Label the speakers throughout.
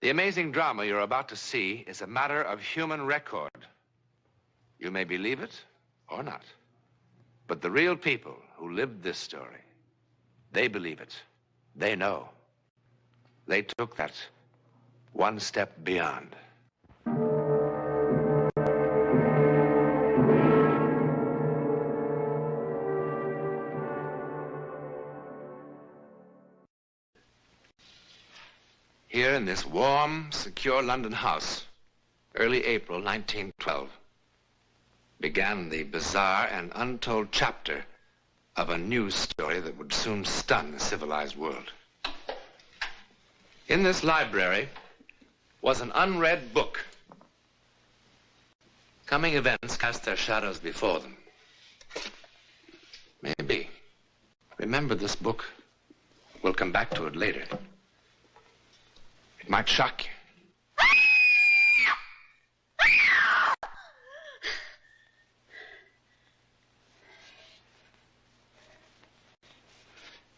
Speaker 1: The amazing drama you're about to see is a matter of human record. You may believe it or not, but the real people who lived this story, they believe it. They know. They took that one step beyond. Here in this warm, secure London house, early April 1912, began the bizarre and untold chapter of a news story that would soon stun the civilized world. In this library was an unread book. Coming events cast their shadows before them. Maybe. Remember this book. We'll come back to it later. It might shock you.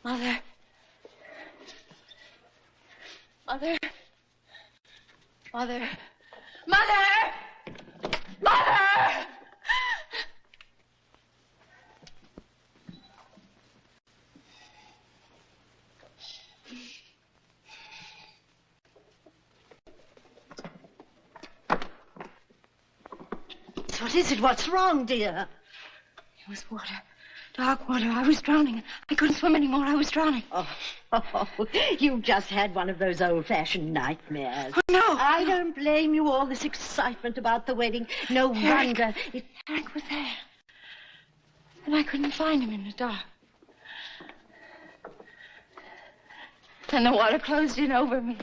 Speaker 2: Mother. Mother. Mother. Mother! Mother!
Speaker 3: What is it? What's wrong, dear?
Speaker 2: It was water. Dark water. I was drowning. I couldn't swim anymore. I was drowning.
Speaker 3: Oh, you just had one of those old-fashioned nightmares.
Speaker 2: Oh, no.
Speaker 3: I don't blame you. All this excitement about the wedding. No wonder.
Speaker 2: Eric was there. And I couldn't find him in the dark. And the water closed in over me.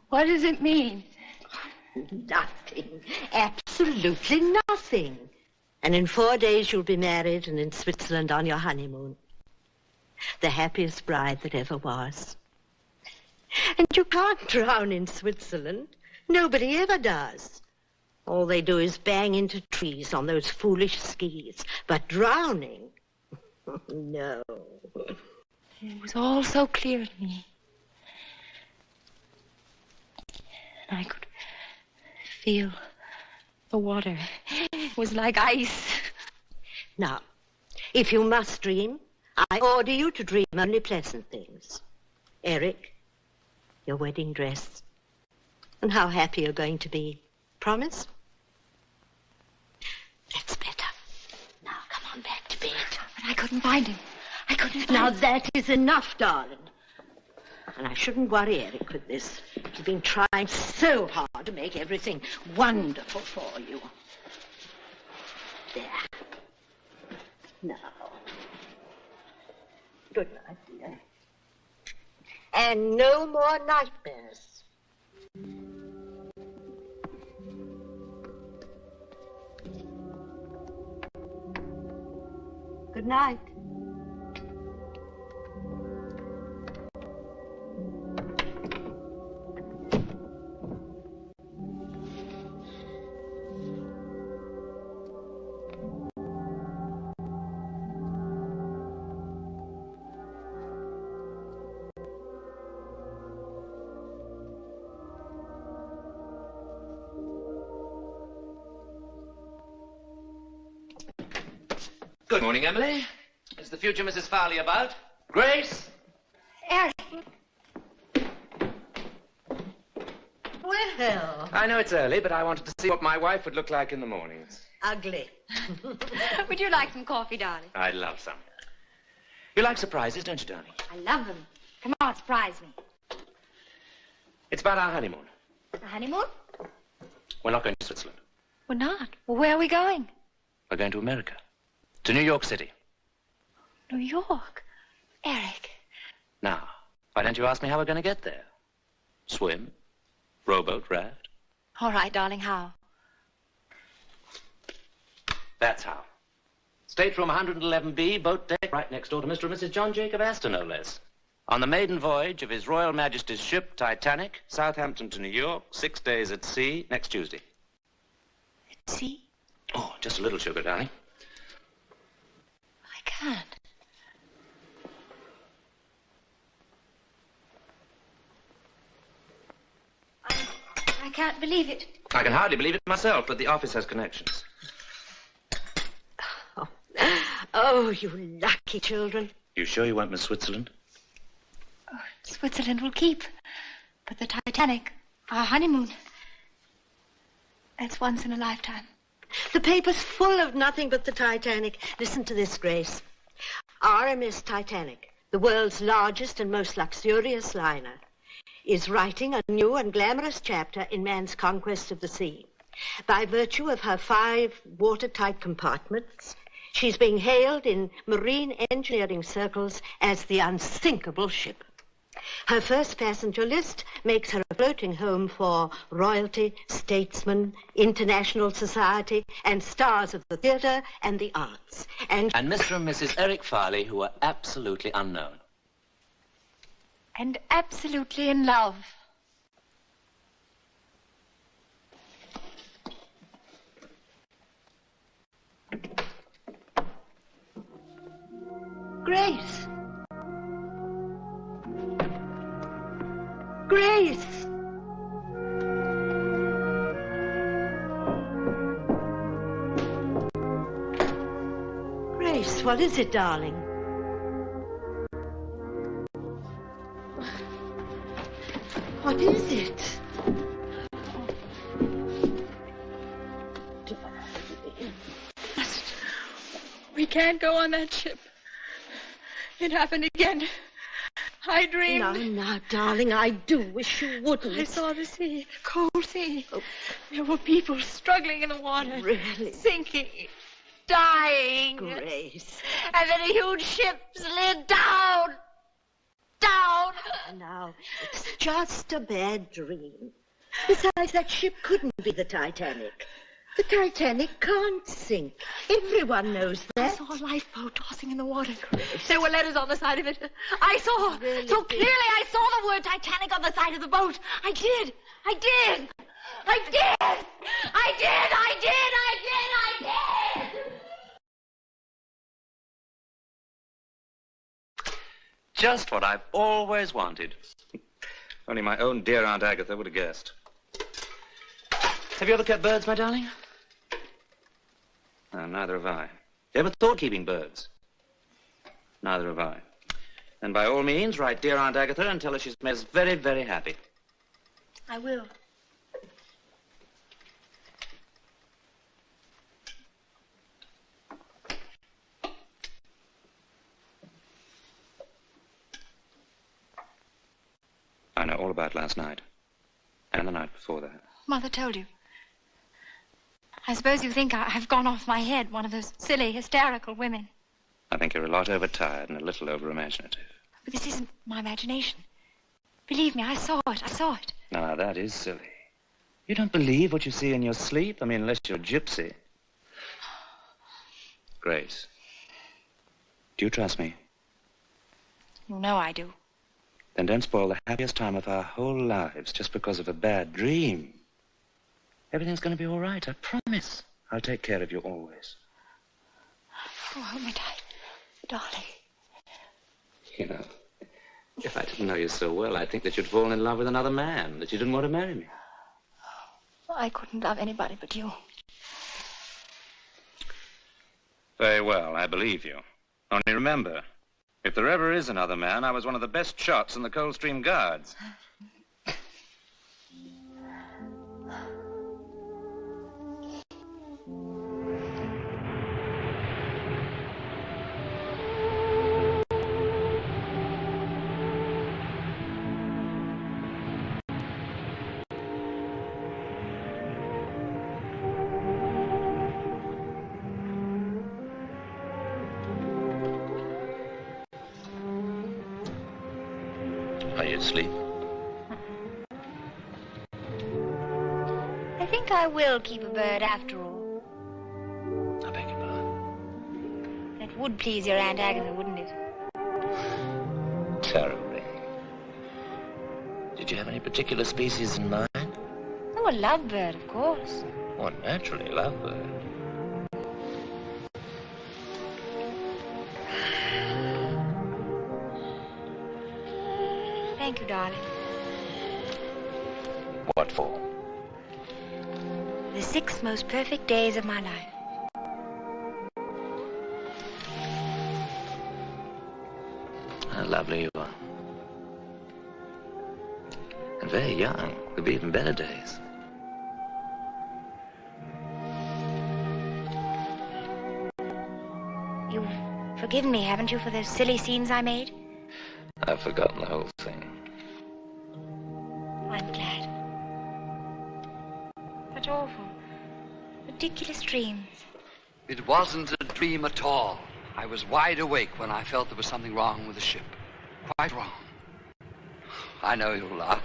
Speaker 2: What does it mean?
Speaker 3: Nothing. Absolutely nothing. And in 4 days you'll be married and in Switzerland on your honeymoon. The happiest bride that ever was. And you can't drown in Switzerland. Nobody ever does. All they do is bang into trees on those foolish skis. But drowning? No.
Speaker 2: It was all so clear to me. And I could feel the water. It was like ice.
Speaker 3: Now, if you must dream, I order you to dream only pleasant things. Eric, your wedding dress, and how happy you're going to be. Promise? That's better. Now, come on back to bed.
Speaker 2: But I couldn't find him. I couldn't find
Speaker 3: Now,
Speaker 2: him.
Speaker 3: that is enough, darling. And I shouldn't worry Eric with this. He's been trying so hard to make everything wonderful for you. There. Now. Good night, dear. And no more nightmares. Good night.
Speaker 4: Good morning, Emily. Is the future Mrs. Farley about? Grace?
Speaker 2: Eric.
Speaker 3: Well.
Speaker 4: I know it's early, but I wanted to see what my wife would look like in the mornings.
Speaker 3: Ugly.
Speaker 2: Would you like some coffee, darling?
Speaker 4: I'd love some. You like surprises, don't you, darling?
Speaker 2: I love them. Come on, surprise me.
Speaker 4: It's about our honeymoon.
Speaker 2: The honeymoon?
Speaker 4: We're not going to Switzerland.
Speaker 2: We're not. Well, where are we going?
Speaker 4: We're going to America. To New York City.
Speaker 2: New York. Eric.
Speaker 4: Now, why don't you ask me how we're going to get there? Swim? Rowboat? Raft?
Speaker 2: All right, darling, how?
Speaker 4: That's how. Stateroom 111B, boat deck, right next door to Mr. and Mrs. John Jacob Astor, no less. On the maiden voyage of His Royal Majesty's ship, Titanic, Southampton to New York, 6 days at sea, next Tuesday.
Speaker 2: At sea?
Speaker 4: Oh, just a little sugar, darling.
Speaker 2: I can't. I can't believe it.
Speaker 4: I can hardly believe it myself, but the office has connections.
Speaker 3: Oh, you lucky children.
Speaker 4: You sure you won't miss Switzerland?
Speaker 2: Oh, Switzerland will keep. But the Titanic, our honeymoon, that's once in a lifetime.
Speaker 3: The paper's full of nothing but the Titanic. Listen to this, Grace. RMS Titanic, the world's largest and most luxurious liner, is writing a new and glamorous chapter in man's conquest of the sea. By virtue of her 5 watertight compartments, she's being hailed in marine engineering circles as the unsinkable ship. Her first passenger list makes her a floating home for royalty, statesmen, international society, and stars of the theatre and the arts. And
Speaker 4: Mr. and Mrs. Eric Farley, who are absolutely unknown.
Speaker 2: And absolutely in love.
Speaker 3: Grace. Grace! Grace, what is it, darling? What is it?
Speaker 2: We can't go on that ship. It happened again. I dreamed.
Speaker 3: Now, darling, I do wish you wouldn't.
Speaker 2: I saw the sea, the cold sea. Oh. There were people struggling in the water.
Speaker 3: Really?
Speaker 2: Sinking, dying.
Speaker 3: Grace.
Speaker 2: And then a huge ship slid down.
Speaker 3: Now, it's just a bad dream. Besides, that ship couldn't be the Titanic. The Titanic can't sink. Everyone knows that.
Speaker 2: I saw a lifeboat tossing in the water. There were letters on the side of it. I saw. Really? So clearly I saw the word Titanic on the side of the boat. I did.
Speaker 4: Just what I've always wanted. Only my own dear Aunt Agatha would have guessed. Have you ever kept birds, my darling? No, neither have I. You ever thought of keeping birds? Neither have I. And by all means, write dear Aunt Agatha and tell her she's made us very, very happy.
Speaker 2: I will.
Speaker 4: I know all about last night. And the night before that.
Speaker 2: Mother told you. I suppose you think I've gone off my head, one of those silly, hysterical women.
Speaker 4: I think you're a lot overtired and a little over-imaginative.
Speaker 2: But this isn't my imagination. Believe me, I saw it.
Speaker 4: Now, that is silly. You don't believe what you see in your sleep? I mean, unless you're a gypsy. Grace, do you trust me?
Speaker 2: You know I do.
Speaker 4: Then don't spoil the happiest time of our whole lives just because of a bad dream. Everything's going to be all right, I promise. I'll take care of you always.
Speaker 2: Oh, hold me tight, darling.
Speaker 4: You know, if I didn't know you so well, I'd think that you'd fallen in love with another man, that you didn't want to marry me.
Speaker 2: I couldn't love anybody but you.
Speaker 4: Very well, I believe you. Only remember, if there ever is another man, I was one of the best shots in the Coldstream Guards. Are you asleep?
Speaker 2: I think I will keep a bird after all.
Speaker 4: I beg your pardon.
Speaker 2: That would please your Aunt Agatha, wouldn't it?
Speaker 4: Terribly. Did you have any particular species in mind?
Speaker 2: Oh, a lovebird, of course.
Speaker 4: Oh, naturally, lovebird.
Speaker 2: Thank you, darling.
Speaker 4: What for?
Speaker 2: The 6 most perfect days of my life.
Speaker 4: How lovely you are. And very young. Could be even better days.
Speaker 2: You've forgiven me, haven't you, for those silly scenes I made?
Speaker 4: I've forgotten the whole thing.
Speaker 2: I'm glad. Such awful, ridiculous dreams.
Speaker 5: It wasn't a dream at all. I was wide awake when I felt there was something wrong with the ship. Quite wrong. I know you'll laugh.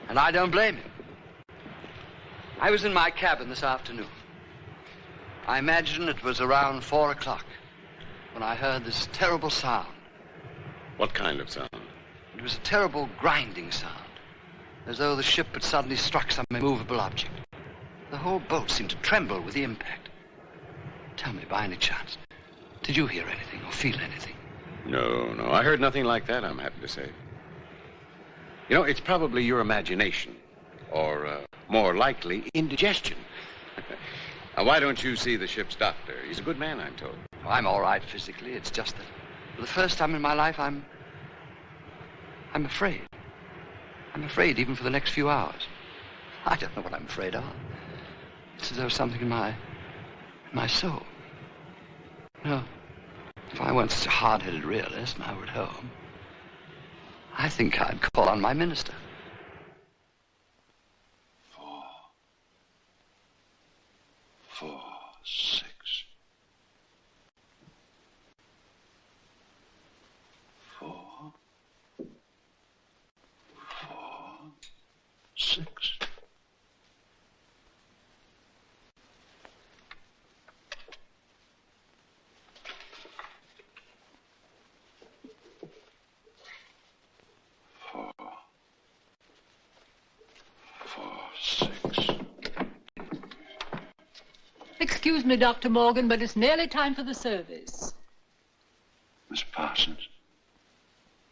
Speaker 5: And I don't blame you. I was in my cabin this afternoon. I imagine it was around 4 o'clock when I heard this terrible sound.
Speaker 6: What kind of sound?
Speaker 5: It was a terrible grinding sound, as though the ship had suddenly struck some immovable object. The whole boat seemed to tremble with the impact. Tell me, by any chance, did you hear anything or feel anything?
Speaker 6: No, I heard nothing like that, I'm happy to say. You know, it's probably your imagination, or more likely, indigestion. Now, why don't you see the ship's doctor? He's a good man, I'm told.
Speaker 5: Oh, I'm all right physically. It's just that for the first time in my life, I'm afraid. I'm afraid even for the next few hours. I don't know what I'm afraid of. It's as though something in my soul. No, if I weren't such a hard-headed realist and I were at home, I think I'd call on my minister.
Speaker 6: 4, 6. 4, 6.
Speaker 7: Excuse me, Dr. Morgan, but it's nearly time for the service.
Speaker 6: Miss Parsons,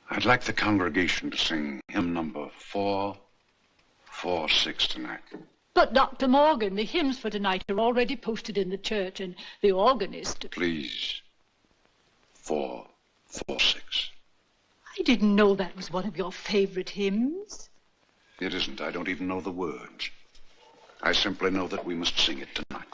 Speaker 6: I'd like the congregation to sing hymn number 446 tonight.
Speaker 7: But, Dr. Morgan, the hymns for tonight are already posted in the church, and the organist...
Speaker 6: Please, 446.
Speaker 7: I didn't know that was one of your favorite hymns.
Speaker 6: It isn't. I don't even know the words. I simply know that we must sing it tonight.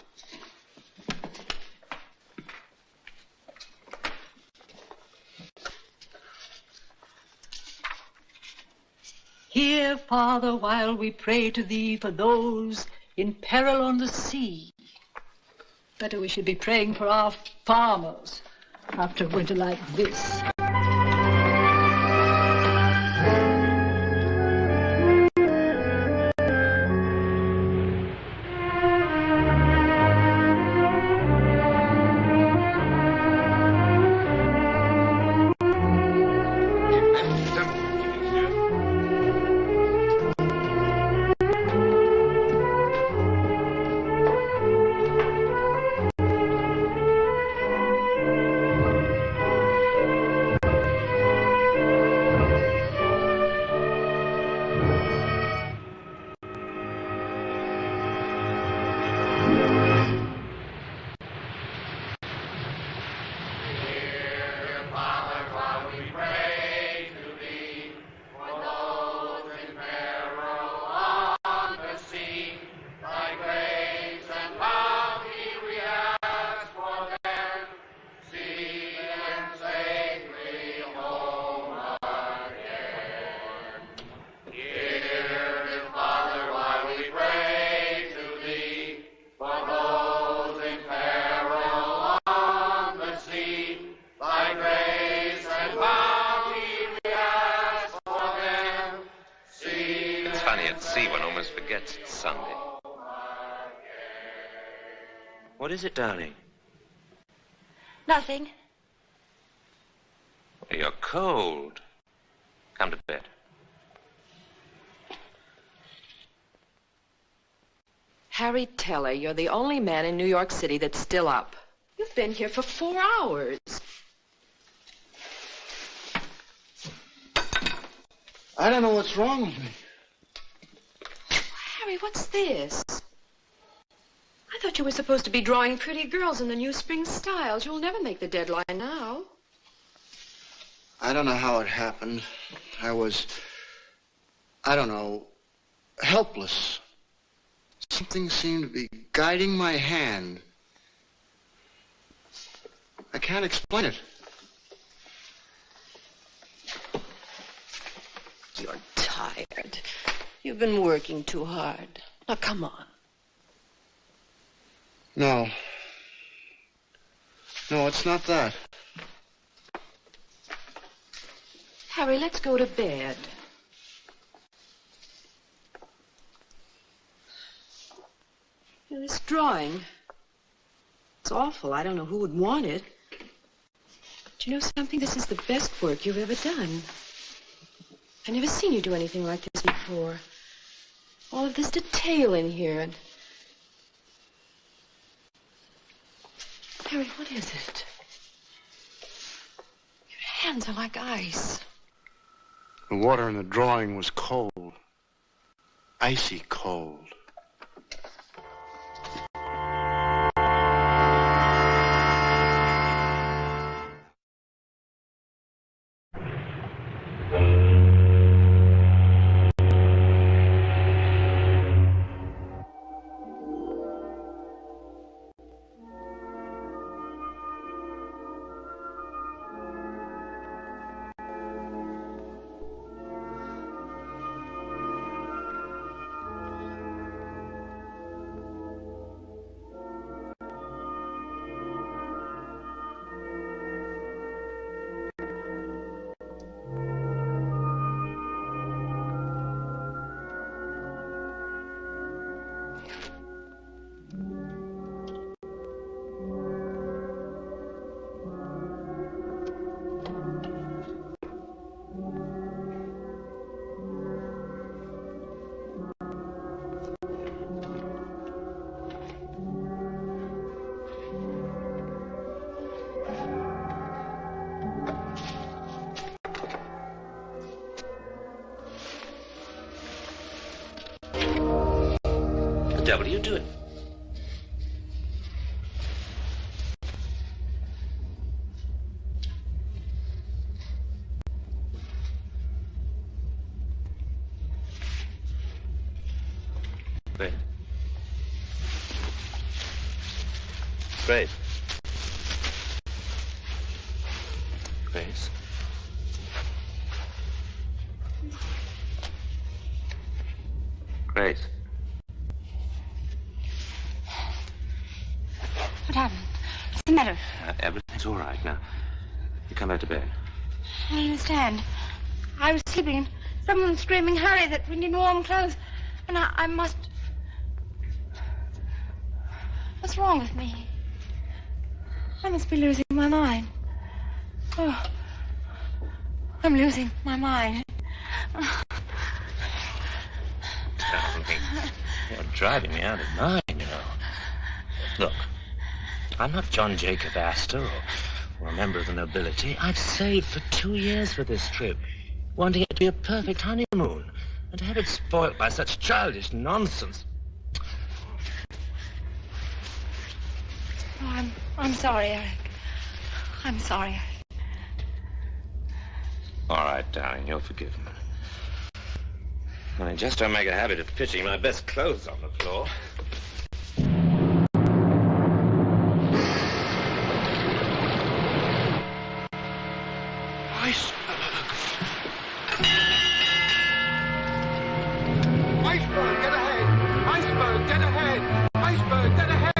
Speaker 7: Hear, Father, while we pray to thee for those in peril on the sea. Better we should be praying for our farmers after a winter like this.
Speaker 4: What is it, darling?
Speaker 2: Nothing.
Speaker 4: You're cold. Come to bed.
Speaker 8: Harry Teller, you're the only man in New York City that's still up. You've been here for 4 hours.
Speaker 6: I don't know what's wrong with me.
Speaker 8: Harry, what's this? I thought you were supposed to be drawing pretty girls in the new spring styles. You'll never make the deadline now.
Speaker 9: I don't know how it happened. I don't know, helpless. Something seemed to be guiding my hand. I can't explain it.
Speaker 8: You're tired. You've been working too hard. Now, come on.
Speaker 9: No. No, it's not that.
Speaker 8: Harry, let's go to bed. You know, this drawing, it's awful. I don't know who would want it. But you know something? This is the best work you've ever done. I've never seen you do anything like this before. All of this detail in here. And Harry, what is it? Your hands are like ice.
Speaker 9: The water in the drawing was cold. Icy cold.
Speaker 4: What are you doing? Wait. Grace. Grace. Grace.
Speaker 2: What happened? What's the matter?
Speaker 4: Everything's all right now. You come back to bed.
Speaker 2: I don't understand. I was sleeping and someone was screaming, hurry, that we need warm clothes. And I must... What's wrong with me? I must be losing my mind. Oh, I'm losing my mind.
Speaker 4: Darling, you're driving me out of mind, you know. Look, I'm not John Jacob Astor or a member of the nobility. I've saved for 2 years for this trip, wanting it to be a perfect honeymoon, and to have it spoilt by such childish nonsense.
Speaker 2: Oh, I'm sorry, Eric. I'm sorry.
Speaker 4: All right, darling, you're forgiven. I just don't make a habit of pitching my best clothes on the floor.
Speaker 10: Iceberg, get ahead! Iceberg, get ahead! Iceberg, get ahead!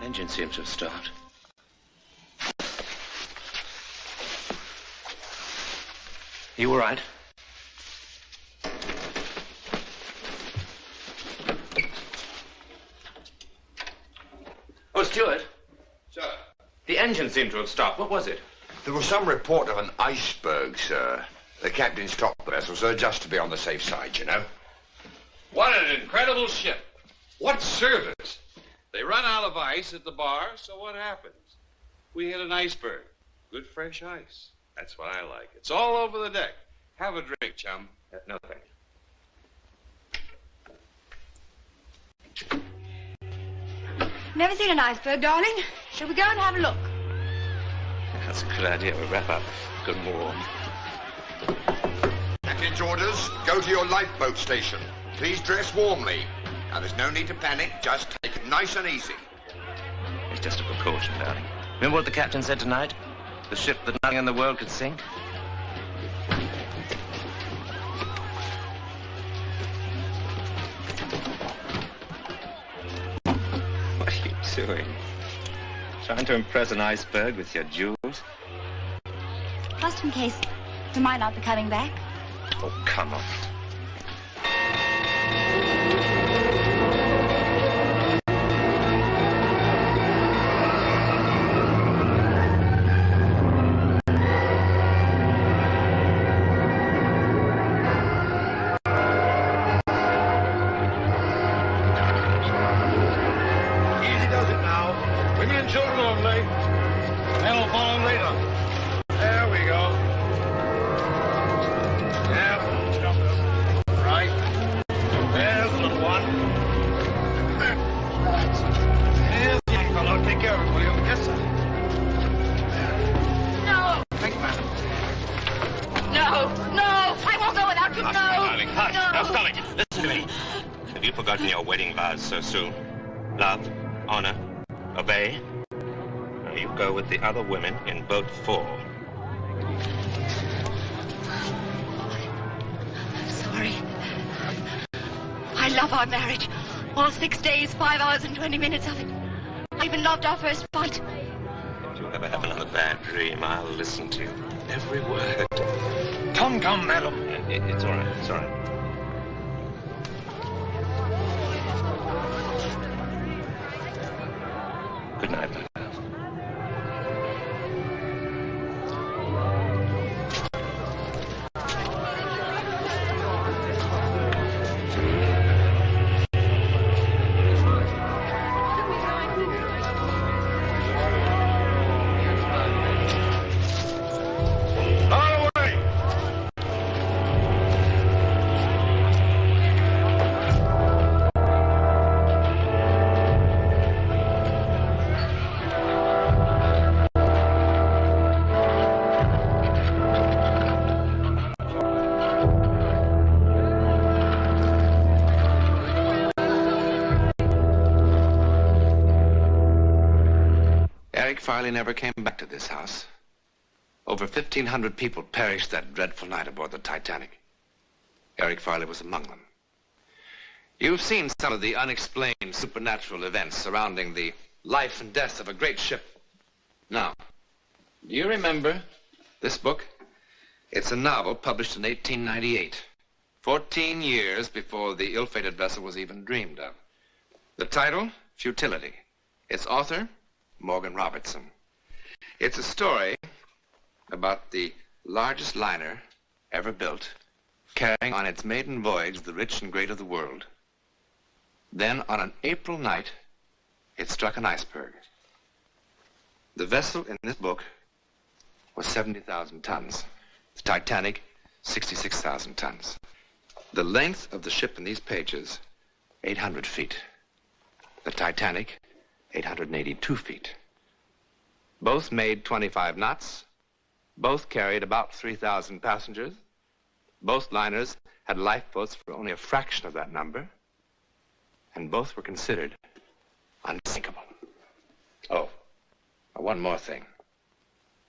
Speaker 4: Engine seems to have stopped. You all right? Oh, Stuart.
Speaker 1: Sir?
Speaker 4: The engine seemed to have stopped. What was it?
Speaker 1: There was some report of an iceberg, sir. The captain stopped the vessel, sir, just to be on the safe side, you know.
Speaker 6: What an incredible ship. What service? They run out of ice at the bar, so what happens? We hit an iceberg. Good fresh ice. That's what I like. It's all over the deck. Have a drink, chum.
Speaker 4: No, thank you.
Speaker 2: Never seen an iceberg, darling. Shall we go and have a look?
Speaker 4: That's a good idea. We'll wrap up good and warm.
Speaker 10: Package orders, go to your lifeboat station. Please dress warmly. Now, there's no need to panic. Just take it nice and easy.
Speaker 4: It's just a precaution, darling. Remember what the captain said tonight? The ship that nothing in the world could sink? What are you doing? Trying to impress an iceberg with your jewels?
Speaker 2: Just in case we might not be coming back.
Speaker 4: Oh, come on. So soon. Love, honor, obey. Now you go with the other women in boat 4.
Speaker 2: I'm sorry. I love our marriage. All 6 days, 5 hours and 20 minutes of it. I even loved our first fight.
Speaker 4: If you ever have another bad dream, I'll listen to you. Every word.
Speaker 10: Come, madam.
Speaker 4: It's all right. It's all right. Good night, my love.
Speaker 1: Farley never came back to this house. Over 1,500 people perished that dreadful night aboard the Titanic. Eric Farley was among them. You've seen some of the unexplained supernatural events surrounding the life and death of a great ship. Now, do you remember this book? It's a novel published in 1898, 14 years before the ill-fated vessel was even dreamed of. The title, Futility. Its author, Morgan Robertson. It's a story about the largest liner ever built, carrying on its maiden voyage the rich and great of the world. Then, on an April night, it struck an iceberg. The vessel in this book was 70,000 tons. The Titanic, 66,000 tons. The length of the ship in these pages, 800 feet. The Titanic, 882 feet. Both made 25 knots. Both carried about 3,000 passengers. Both liners had lifeboats for only a fraction of that number. And both were considered unsinkable. Oh, one more thing.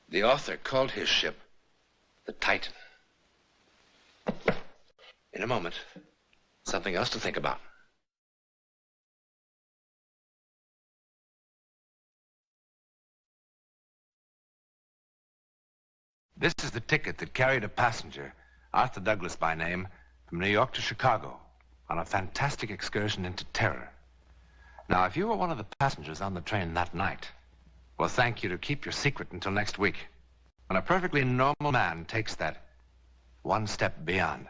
Speaker 1: The author called his ship the Titan. In a moment, something else to think about. This is the ticket that carried a passenger, Arthur Douglas by name, from New York to Chicago on a fantastic excursion into terror. Now, if you were one of the passengers on the train that night, we'll thank you to keep your secret until next week, when a perfectly normal man takes that one step beyond.